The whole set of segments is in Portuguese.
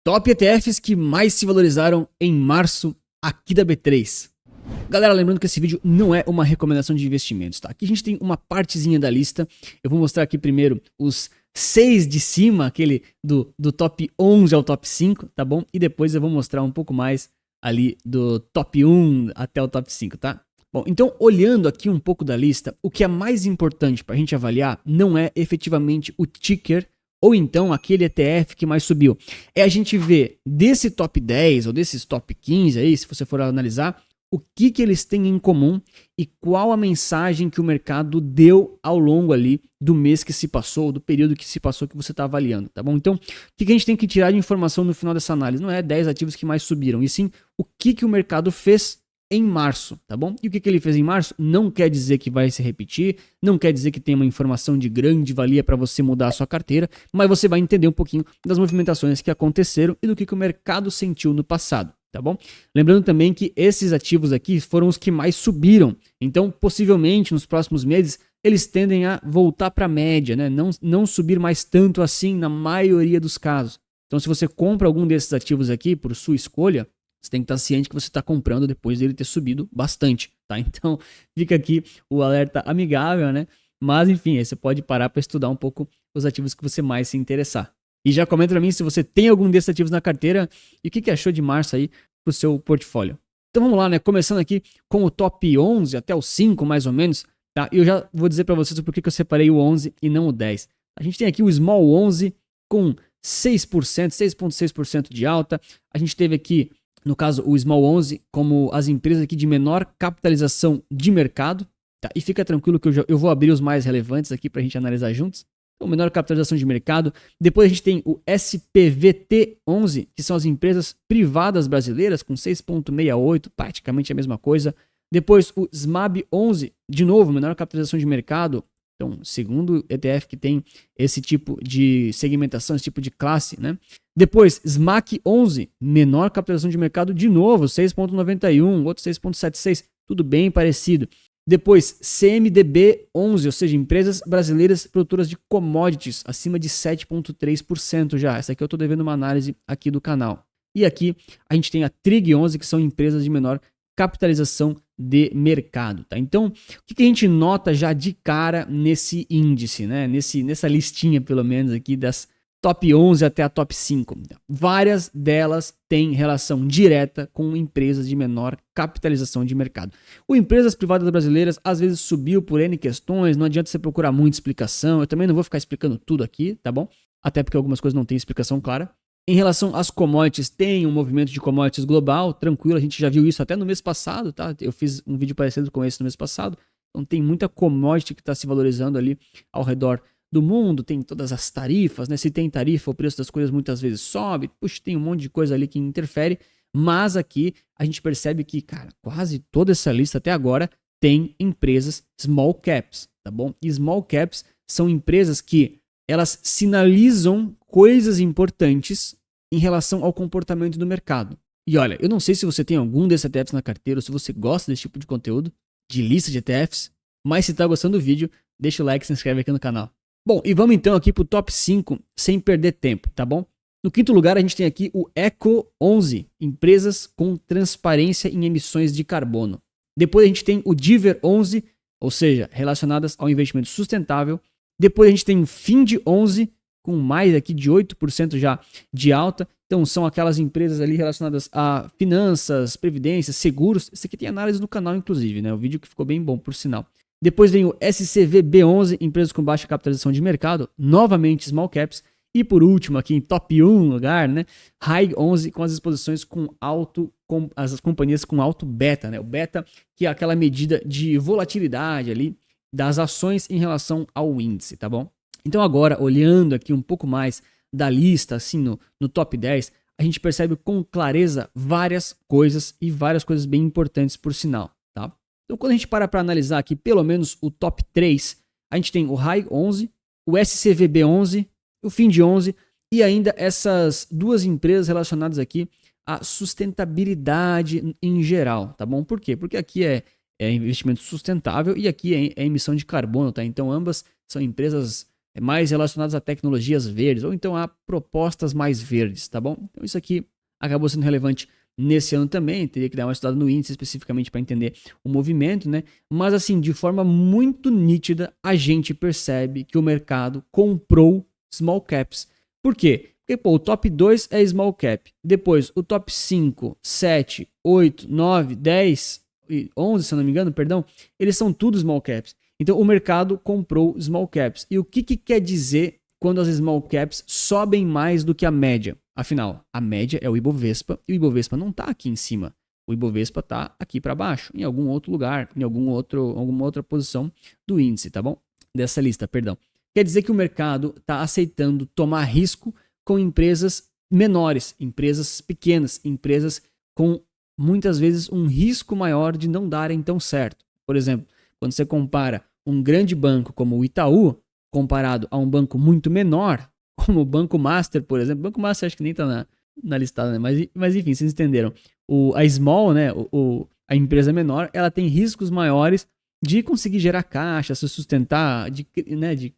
Top ETFs que mais se valorizaram em março aqui da B3. Galera, lembrando que esse vídeo não é uma recomendação de investimentos, tá? Aqui a gente tem uma partezinha da lista. Eu vou mostrar aqui primeiro os 6 de cima, aquele do top 11 ao top 5, tá bom? E depois eu vou mostrar um pouco mais ali do top 1 até o top 5, tá? Bom, então olhando aqui um pouco da lista, o que é mais importante para a gente avaliar não é efetivamente o ticker ou então aquele ETF que mais subiu. É a gente ver desse top 10 ou desses top 15 aí, se você for analisar, o que eles têm em comum e qual a mensagem que o mercado deu ao longo ali do mês que se passou, do período que se passou que você está avaliando, tá bom? Então, o que a gente tem que tirar de informação no final dessa análise? Não é 10 ativos que mais subiram, e sim o que o mercado fez em março, tá bom? E o que ele fez em março não quer dizer que vai se repetir, não quer dizer que tem uma informação de grande valia para você mudar a sua carteira, mas você vai entender um pouquinho das movimentações que aconteceram e do que o mercado sentiu no passado, tá bom? Lembrando também que esses ativos aqui foram os que mais subiram, então possivelmente nos próximos meses eles tendem a voltar para a média, né? Não subir mais tanto assim na maioria dos casos. Então se você compra algum desses ativos aqui por sua escolha, você tem que estar ciente que você está comprando depois dele ter subido bastante, tá? Então fica aqui o alerta amigável, né? Mas enfim, aí você pode parar para estudar um pouco os ativos que você mais se interessar. E já comenta para mim se você tem algum desses ativos na carteira e o que achou de março aí pro seu portfólio. Então vamos lá, né? Começando aqui com o top 11 até o 5 mais ou menos, tá? E eu já vou dizer para vocês o porquê que eu separei o 11 e não o 10. A gente tem aqui o Small 11 com 6%, 6,6% de alta. A gente teve aqui, no caso, o Small 11 como as empresas aqui de menor capitalização de mercado, tá? E fica tranquilo que eu vou abrir os mais relevantes aqui para a gente analisar juntos. Então, menor capitalização de mercado. Depois a gente tem o SPVT 11, que são as empresas privadas brasileiras com 6,68, praticamente a mesma coisa. Depois o SMAB 11, de novo, menor capitalização de mercado. Então, segundo ETF que tem esse tipo de segmentação, esse tipo de classe, né? Depois, SMAC 11, menor capitalização de mercado de novo, 6,91, outro 6,76, tudo bem parecido. Depois, CMDB 11, ou seja, empresas brasileiras produtoras de commodities, acima de 7,3% já. Essa aqui eu estou devendo uma análise aqui do canal. E aqui a gente tem a Trig 11, que são empresas de menor capitalização de mercado, tá? Então, o que a gente nota já de cara nesse índice, né? Nessa listinha, pelo menos, aqui das top 11 até a top 5. Várias delas têm relação direta com empresas de menor capitalização de mercado. O empresas privadas brasileiras às vezes subiu por N questões, não adianta você procurar muita explicação, eu também não vou ficar explicando tudo aqui, tá bom? Até porque algumas coisas não têm explicação clara. Em relação às commodities, tem um movimento de commodities global, tranquilo, a gente já viu isso até no mês passado, tá? Eu fiz um vídeo parecido com esse no mês passado, então tem muita commodity que está se valorizando ali ao redor do mundo, tem todas as tarifas, né? Se tem tarifa, o preço das coisas muitas vezes sobe, puxa, tem um monte de coisa ali que interfere, mas aqui a gente percebe que, cara, quase toda essa lista até agora tem empresas small caps, tá bom? E small caps são empresas que elas sinalizam coisas importantes em relação ao comportamento do mercado. E olha, eu não sei se você tem algum desses ETFs na carteira ou se você gosta desse tipo de conteúdo, de lista de ETFs, mas se está gostando do vídeo, deixa o like e se inscreve aqui no canal. Bom, e vamos então aqui para o top 5 sem perder tempo, tá bom? No quinto lugar a gente tem aqui o Eco 11, empresas com transparência em emissões de carbono. Depois a gente tem o Diver 11, ou seja, relacionadas ao investimento sustentável. Depois a gente tem o Find 11, com mais aqui de 8% já de alta. Então são aquelas empresas ali relacionadas a finanças, previdência, seguros. Esse aqui tem análise no canal inclusive, né? O vídeo que ficou bem bom, por sinal. Depois vem o SCVB11, empresas com baixa capitalização de mercado, novamente small caps. E por último aqui em top 1 lugar, né? High 11 com as exposições com as companhias com alto beta, né? O beta que é aquela medida de volatilidade ali das ações em relação ao índice, tá bom? Então agora, olhando aqui um pouco mais da lista, assim, no top 10, a gente percebe com clareza várias coisas e várias coisas bem importantes por sinal, tá? Então quando a gente para analisar aqui pelo menos o top 3, a gente tem o High 11, o SCVB 11, o Find 11 e ainda essas duas empresas relacionadas aqui à sustentabilidade em geral, tá bom? Por quê? Porque aqui é investimento sustentável e aqui é emissão de carbono, tá? Então ambas são empresas mais relacionadas a tecnologias verdes, ou então a propostas mais verdes, tá bom? Então isso aqui acabou sendo relevante nesse ano também, teria que dar uma estudada no índice especificamente para entender o movimento, né? Mas assim, de forma muito nítida, a gente percebe que o mercado comprou small caps. Por quê? Porque pô, o top 2 é small cap, depois o top 5, 7, 8, 9, 10 e 11, se eu não me engano, perdão, eles são tudo small caps. Então o mercado comprou small caps. E o que quer dizer quando as small caps sobem mais do que a média? Afinal, a média é o Ibovespa e o Ibovespa não está aqui em cima. O Ibovespa está aqui para baixo, em algum outro lugar, em alguma outra posição do índice, tá bom? Dessa lista, perdão. Quer dizer que o mercado está aceitando tomar risco com empresas menores, empresas pequenas, empresas com muitas vezes um risco maior de não darem tão certo. Por exemplo, quando você compara um grande banco como o Itaú, comparado a um banco muito menor, como o Banco Master, por exemplo. O Banco Master acho que nem está na listada, né? Mas enfim, vocês entenderam. A small, né? A empresa menor, ela tem riscos maiores de conseguir gerar caixa, se sustentar, de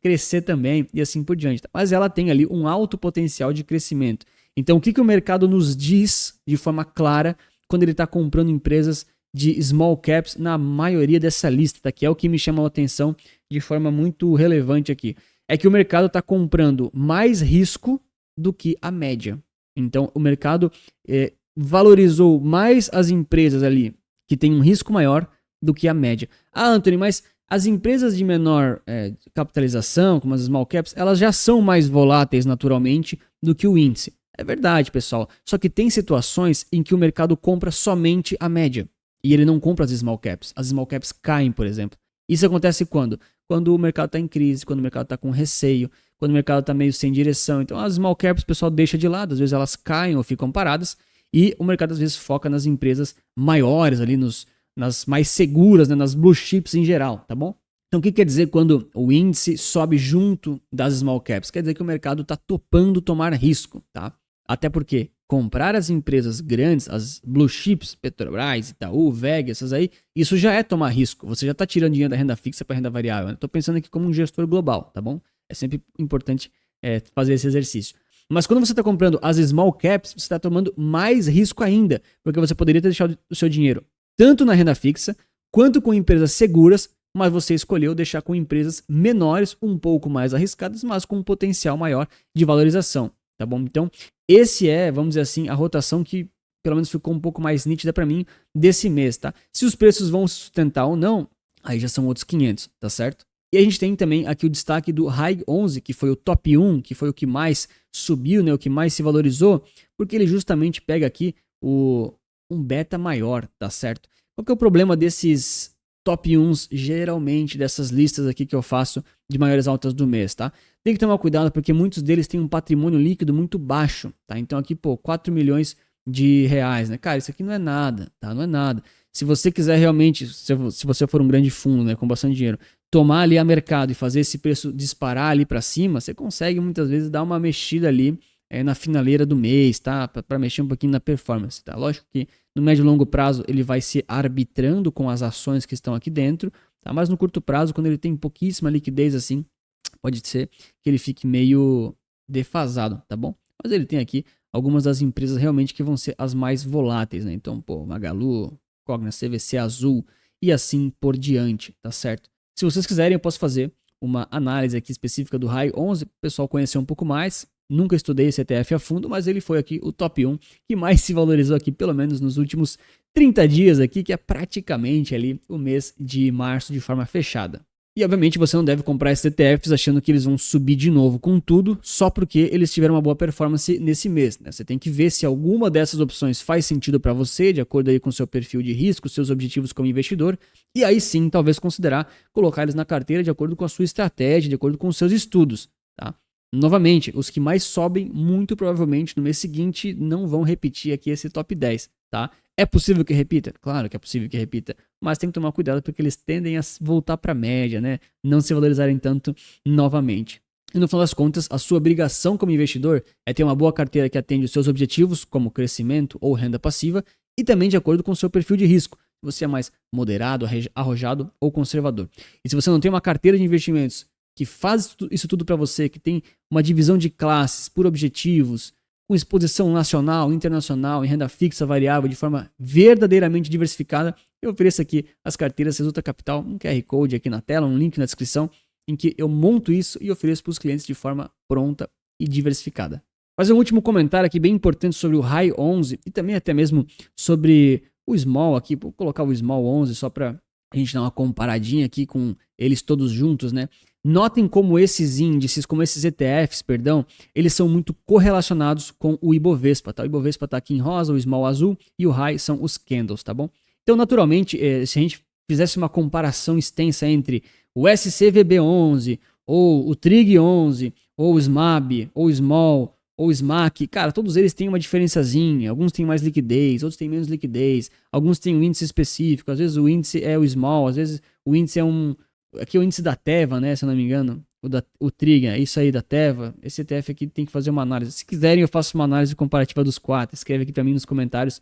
crescer também e assim por diante. Mas ela tem ali um alto potencial de crescimento. Então, o que o mercado nos diz de forma clara quando ele está comprando empresas de small caps na maioria dessa lista, tá? Que é o que me chama a atenção de forma muito relevante aqui. É que o mercado está comprando mais risco do que a média. Então, o mercado valorizou mais as empresas ali que têm um risco maior do que a média. Ah, Anthony, mas as empresas de menor capitalização, como as small caps, elas já são mais voláteis naturalmente do que o índice. É verdade, pessoal. Só que tem situações em que o mercado compra somente a média e ele não compra as small caps. As small caps caem, por exemplo. Isso acontece quando? Quando o mercado está em crise, quando o mercado está com receio, quando o mercado está meio sem direção. Então as small caps o pessoal deixa de lado, às vezes elas caem ou ficam paradas e o mercado às vezes foca nas empresas maiores, ali nas mais seguras, né, nas blue chips em geral, tá bom? Então o que quer dizer quando o índice sobe junto das small caps? Quer dizer que o mercado está topando tomar risco, tá? Até porque comprar as empresas grandes, as blue chips, Petrobras, Itaú, VEG, essas aí, isso já é tomar risco. Você já está tirando dinheiro da renda fixa para renda variável. Estou pensando aqui como um gestor global, tá bom? É sempre importante fazer esse exercício. Mas quando você está comprando as small caps, você está tomando mais risco ainda, porque você poderia ter deixado o seu dinheiro tanto na renda fixa, quanto com empresas seguras, mas você escolheu deixar com empresas menores, um pouco mais arriscadas, mas com um potencial maior de valorização, tá bom? Então, esse vamos dizer assim, a rotação que pelo menos ficou um pouco mais nítida para mim desse mês, tá? Se os preços vão sustentar ou não, aí já são outros 500, tá certo? E a gente tem também aqui o destaque do High 11, que foi o top 1, que foi o que mais subiu, né, o que mais se valorizou, porque ele justamente pega aqui um beta maior, tá certo? Qual que é o problema desses top 1s, geralmente, dessas listas aqui que eu faço de maiores altas do mês, tá? Tem que tomar cuidado porque muitos deles têm um patrimônio líquido muito baixo, tá? Então aqui, 4 milhões de reais, né? Cara, isso aqui não é nada, tá? Não é nada. Se você quiser realmente, se você for um grande fundo, né, com bastante dinheiro, tomar ali a mercado e fazer esse preço disparar ali para cima, você consegue muitas vezes dar uma mexida ali na finaleira do mês, tá? Para mexer um pouquinho na performance, tá? Lógico que no médio e longo prazo ele vai se arbitrando com as ações que estão aqui dentro, tá? Mas no curto prazo, quando ele tem pouquíssima liquidez assim, pode ser que ele fique meio defasado, tá bom? Mas ele tem aqui algumas das empresas realmente que vão ser as mais voláteis, né? Então, Magalu, Cogna, CVC, Azul e assim por diante, tá certo? Se vocês quiserem, eu posso fazer uma análise aqui específica do High 11, o pessoal conhecer um pouco mais. Nunca estudei esse ETF a fundo, mas ele foi aqui o top 1 que mais se valorizou aqui, pelo menos nos últimos 30 dias aqui, que é praticamente ali o mês de março de forma fechada. E obviamente você não deve comprar esses ETFs achando que eles vão subir de novo com tudo, só porque eles tiveram uma boa performance nesse mês, né? Você tem que ver se alguma dessas opções faz sentido para você, de acordo aí com o seu perfil de risco, seus objetivos como investidor, e aí sim talvez considerar colocar eles na carteira de acordo com a sua estratégia, de acordo com os seus estudos, tá? Novamente, os que mais sobem, muito provavelmente no mês seguinte não vão repetir aqui esse top 10, tá? É possível que repita? Claro que é possível que repita, mas tem que tomar cuidado porque eles tendem a voltar para a média, né? Não se valorizarem tanto novamente. E no final das contas, a sua obrigação como investidor é ter uma boa carteira que atende os seus objetivos, como crescimento ou renda passiva, e também de acordo com o seu perfil de risco. Se você é mais moderado, arrojado ou conservador. E se você não tem uma carteira de investimentos que faz isso tudo para você, que tem uma divisão de classes por objetivos, com exposição nacional, internacional, em renda fixa, variável, de forma verdadeiramente diversificada, eu ofereço aqui as carteiras Resulta Capital, um QR Code aqui na tela, um link na descrição, em que eu monto isso e ofereço para os clientes de forma pronta e diversificada. Fazer um último comentário aqui bem importante sobre o High 11 e também até mesmo sobre o Small aqui. Vou colocar o Small 11 só para a gente dar uma comparadinha aqui com eles todos juntos, né? Notem como esses índices, como esses ETFs, perdão, eles são muito correlacionados com o Ibovespa, tá? O Ibovespa está aqui em rosa, o Small azul e o High são os candles, tá bom? Então, naturalmente, se a gente fizesse uma comparação extensa entre o SCVB11, ou o TRIG11, ou o SMAB, ou o Small, ou SMAC, cara, todos eles têm uma diferençazinha, alguns têm mais liquidez, outros têm menos liquidez, alguns têm um índice específico, às vezes o índice é o Small, às vezes o índice é aqui é o índice da Teva, né, se eu não me engano, o TRIG, é isso aí da Teva, esse ETF aqui tem que fazer uma análise, se quiserem eu faço uma análise comparativa dos quatro, escreve aqui pra mim nos comentários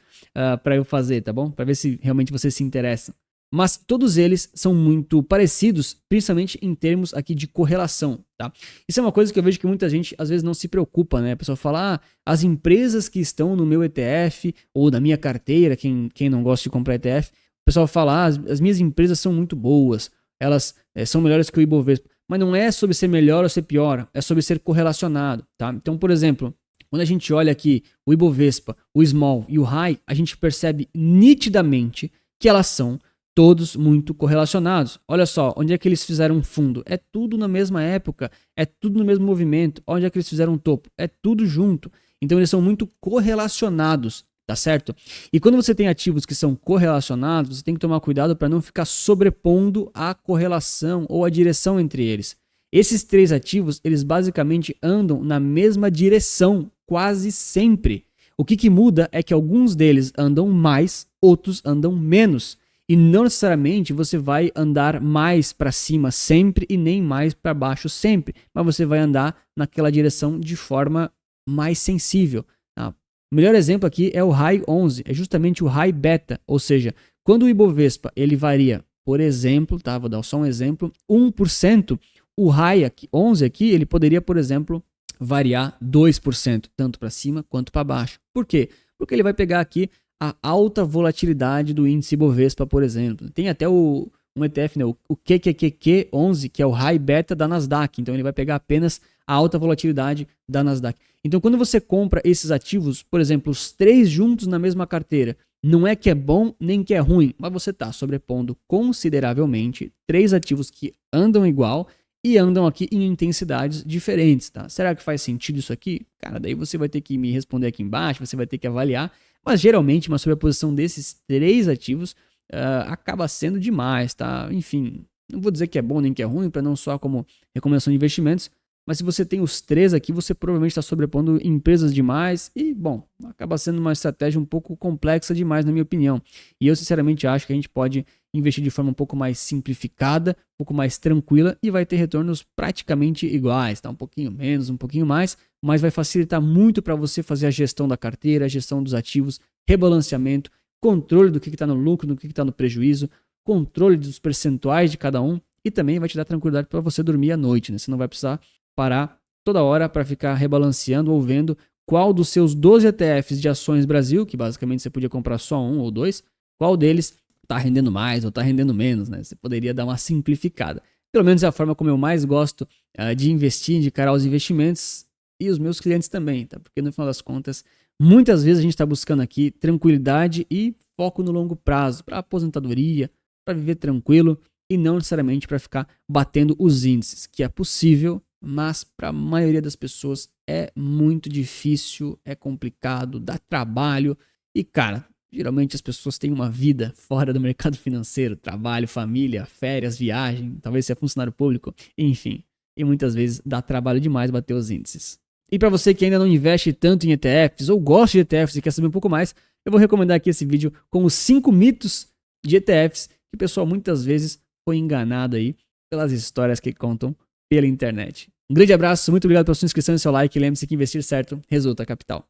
para eu fazer, tá bom? Para ver se realmente vocês se interessam. Mas todos eles são muito parecidos, principalmente em termos aqui de correlação, tá? Isso é uma coisa que eu vejo que muita gente às vezes não se preocupa, né? A pessoa fala, as empresas que estão no meu ETF ou da minha carteira, quem não gosta de comprar ETF, o pessoal fala, as minhas empresas são muito boas, elas são melhores que o Ibovespa. Mas não é sobre ser melhor ou ser pior, é sobre ser correlacionado, tá? Então, por exemplo, quando a gente olha aqui o Ibovespa, o Small e o High, a gente percebe nitidamente que elas são todos muito correlacionados. Olha só, onde é que eles fizeram um fundo? É tudo na mesma época, é tudo no mesmo movimento. Onde é que eles fizeram um topo? É tudo junto. Então eles são muito correlacionados, tá certo? E quando você tem ativos que são correlacionados, você tem que tomar cuidado para não ficar sobrepondo a correlação ou a direção entre eles. Esses três ativos, eles basicamente andam na mesma direção quase sempre. O que muda é que alguns deles andam mais, outros andam menos. E não necessariamente você vai andar mais para cima sempre e nem mais para baixo sempre, mas você vai andar naquela direção de forma mais sensível. Tá? O melhor exemplo aqui é o High 11, é justamente o High Beta, ou seja, quando o Ibovespa ele varia, por exemplo, tá? Vou dar só um exemplo, 1%, o High 11 aqui ele poderia, por exemplo, variar 2%, tanto para cima quanto para baixo. Por quê? Porque ele vai pegar aqui a alta volatilidade do índice Ibovespa, por exemplo. Tem até um ETF, né, o QQQQ11, que é o High Beta da Nasdaq. Então ele vai pegar apenas a alta volatilidade da Nasdaq. Então quando você compra esses ativos, por exemplo, os três juntos na mesma carteira, não é que é bom nem que é ruim, mas você está sobrepondo consideravelmente três ativos que andam igual e andam aqui em intensidades diferentes, tá? Será que faz sentido isso aqui? Cara, daí você vai ter que me responder aqui embaixo, você vai ter que avaliar. Mas geralmente uma sobreposição desses três ativos acaba sendo demais, tá? Enfim, não vou dizer que é bom nem que é ruim, para não soar como recomendação de investimentos, mas se você tem os três aqui, você provavelmente está sobrepondo empresas demais e, bom, acaba sendo uma estratégia um pouco complexa demais, na minha opinião. E eu, sinceramente, acho que a gente pode investir de forma um pouco mais simplificada, um pouco mais tranquila e vai ter retornos praticamente iguais, tá? Um pouquinho menos, um pouquinho mais, mas vai facilitar muito para você fazer a gestão da carteira, a gestão dos ativos, rebalanceamento, controle do que está no lucro, do que está no prejuízo, controle dos percentuais de cada um e também vai te dar tranquilidade para você dormir à noite, né? Você não vai precisar parar toda hora para ficar rebalanceando ou vendo qual dos seus 12 ETFs de ações Brasil, que basicamente você podia comprar só um ou dois, qual deles está rendendo mais ou está rendendo menos, né? Você poderia dar uma simplificada. Pelo menos é a forma como eu mais gosto de investir, de encarar os investimentos e os meus clientes também, tá? Porque no final das contas, muitas vezes a gente está buscando aqui tranquilidade e foco no longo prazo, para aposentadoria, para viver tranquilo e não necessariamente para ficar batendo os índices, que é possível, mas para a maioria das pessoas é muito difícil, é complicado, dá trabalho e, cara, geralmente as pessoas têm uma vida fora do mercado financeiro, trabalho, família, férias, viagem, talvez seja funcionário público, enfim, e muitas vezes dá trabalho demais bater os índices. E para você que ainda não investe tanto em ETFs ou gosta de ETFs e quer saber um pouco mais, eu vou recomendar aqui esse vídeo com os 5 mitos de ETFs que o pessoal muitas vezes foi enganado aí pelas histórias que contam pela internet. Um grande abraço, muito obrigado pela sua inscrição e seu like. Lembre-se que investir certo resulta capital.